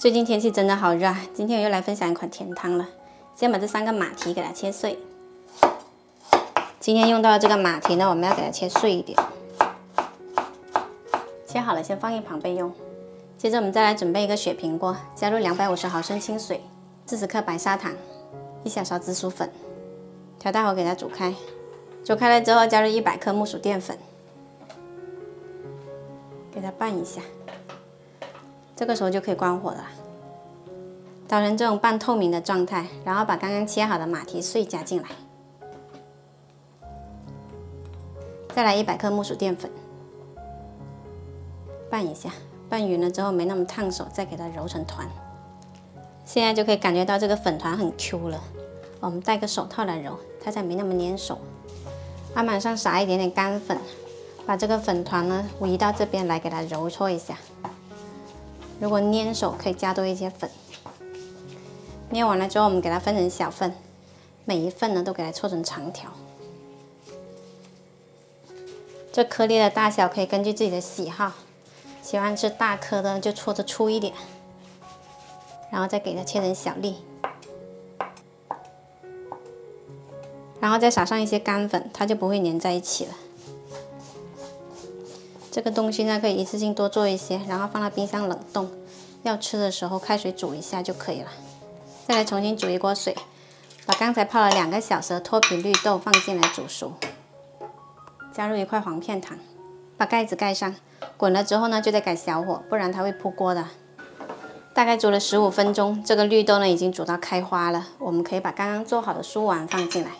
最近天气真的好热，今天我又来分享一款甜汤了。先把这3个马蹄给它切碎。今天用到的这个马蹄呢，我们要给它切碎一点。切好了，先放一旁备用。接着我们再来准备一个雪平锅，加入250毫升清水，40克白砂糖，1小勺紫薯粉，调大火给它煮开。煮开了之后，加入100克木薯淀粉，给它拌一下。这个时候就可以关火了，捣成这种半透明的状态，然后把刚刚切好的马蹄碎加进来，再来100克木薯淀粉，拌一下，拌匀了之后没那么烫手，再给它揉成团。现在就可以感觉到这个粉团很 Q 了，我们戴个手套来揉，它才没那么粘手。案板上撒一点点干粉，把这个粉团呢移到这边来，给它揉搓一下。如果粘手，可以加多一些粉。捏完了之后，我们给它分成小份，每一份呢都给它搓成长条。这颗粒的大小可以根据自己的喜好，喜欢吃大颗的就搓得粗一点，然后再给它切成小粒，然后再撒上一些干粉，它就不会粘在一起了。这个东西呢，可以一次性多做一些，然后放到冰箱冷冻。要吃的时候开水煮一下就可以了。再来重新煮一锅水，把刚才泡了2个小时的脱皮绿豆放进来煮熟，加入1块黄片糖，把盖子盖上。滚了之后呢，就得改小火，不然它会扑锅的。大概煮了15分钟，这个绿豆呢已经煮到开花了。我们可以把刚刚做好的酥丸放进来，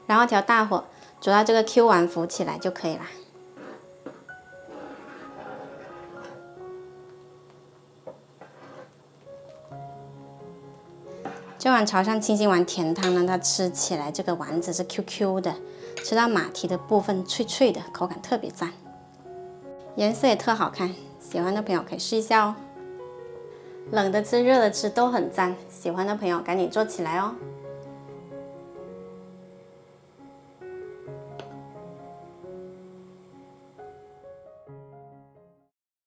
然后调大火。煮到这个 Q 丸浮起来就可以了。这碗朝上清心丸甜汤呢，它吃起来这个丸子是 QQ 的，吃到马蹄的部分脆脆的，口感特别赞，颜色也特好看。喜欢的朋友可以试一下哦。冷的吃、热的吃都很赞，喜欢的朋友赶紧做起来哦。